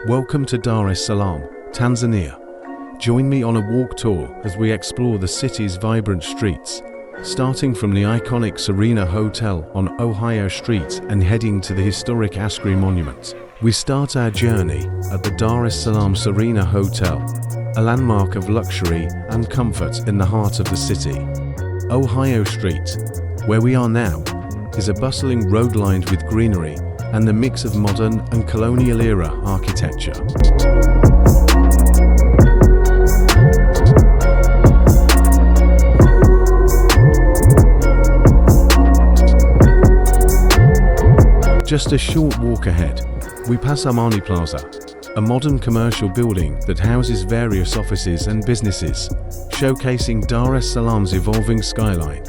Welcome to Dar es Salaam, Tanzania. Join me on a walk tour as we explore the city's vibrant streets, starting from the iconic Serena Hotel on Ohio Street and heading to the historic Askari Monument. We start our journey at the Dar es Salaam Serena Hotel, a landmark of luxury and comfort in the heart of the city. Ohio Street, where we are now, is a bustling road lined with greenery and a mix of modern and colonial-era architecture. Just a short walk ahead, we pass Amani Plaza, a modern commercial building that houses various offices and businesses, showcasing Dar es Salaam's evolving skyline.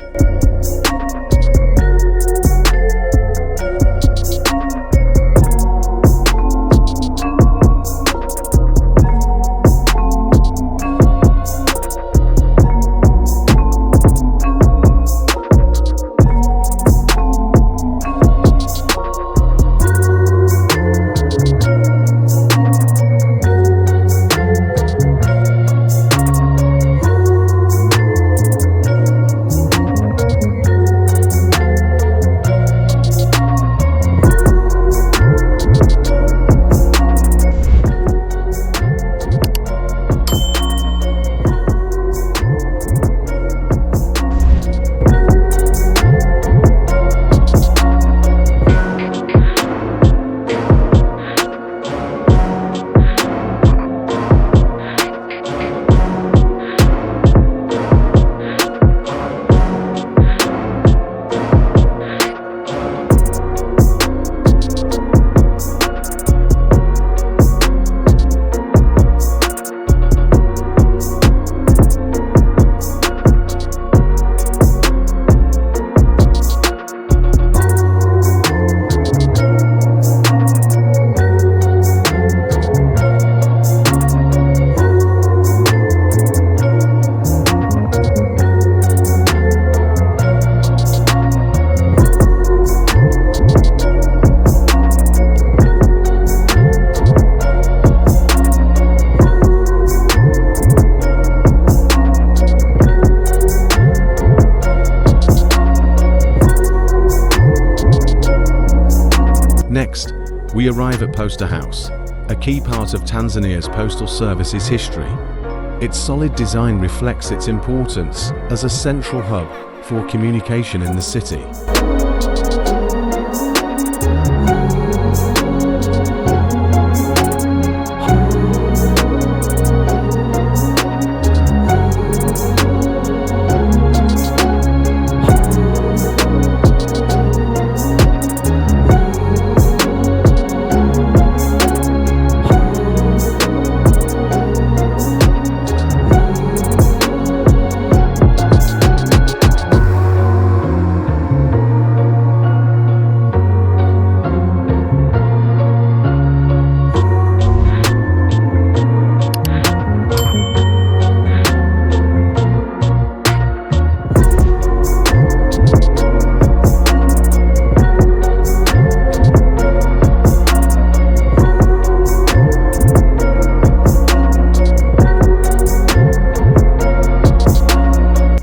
Next, we arrive at Posta House, a key part of Tanzania's postal service's history. Its solid design reflects its importance as a central hub for communication in the city.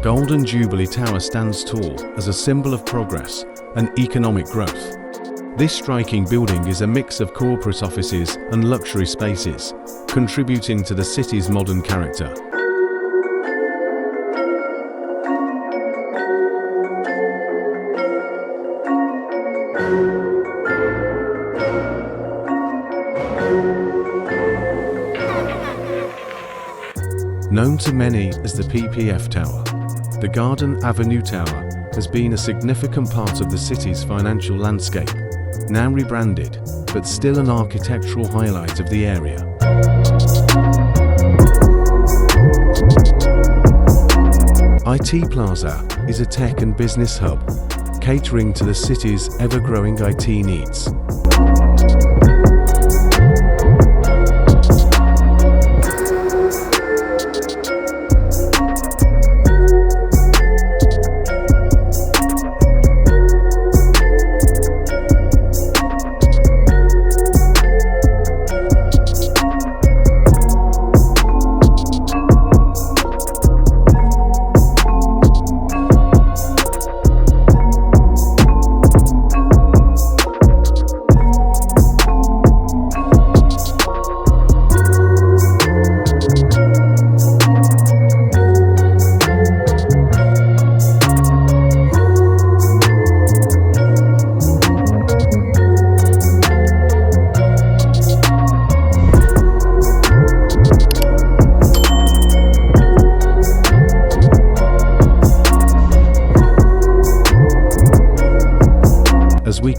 Golden Jubilee Tower stands tall as a symbol of progress and economic growth. This striking building is a mix of corporate offices and luxury spaces, contributing to the city's modern character. Known to many as the PPF Tower, the Golden Avenue Tower has been a significant part of the city's financial landscape, now rebranded, but still an architectural highlight of the area. IT Plaza is a tech and business hub, catering to the city's ever-growing IT needs.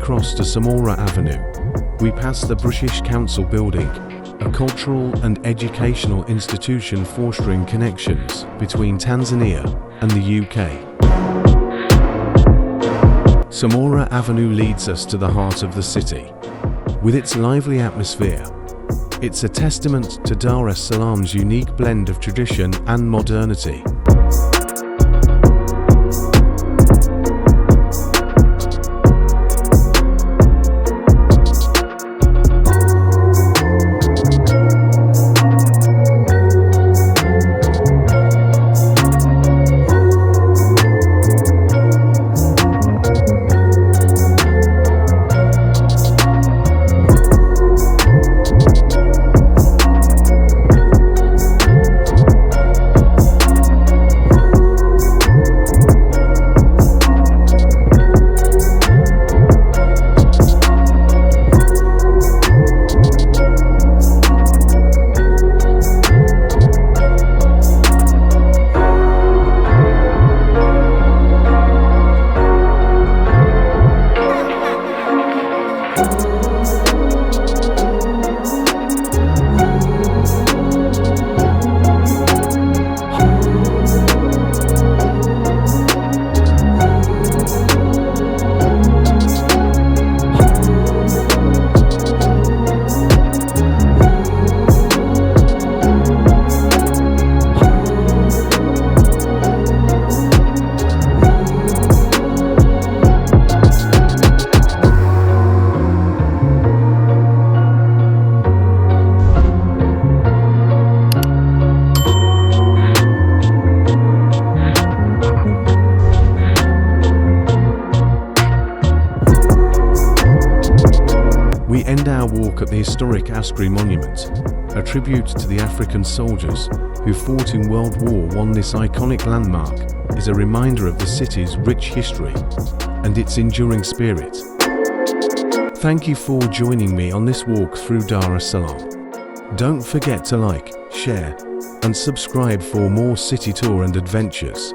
across to Samora Avenue, we pass the British Council building, a cultural and educational institution fostering connections between Tanzania and the UK. Samora Avenue leads us to the heart of the city. With its lively atmosphere, it's a testament to Dar es Salaam's unique blend of tradition and modernity. We end our walk at the historic Askari Monument, a tribute to the African soldiers who fought in World War I. This iconic landmark is a reminder of the city's rich history and its enduring spirit. Thank you for joining me on this walk through Dar es Salaam. Don't forget to like, share, and subscribe for more city tour and adventures.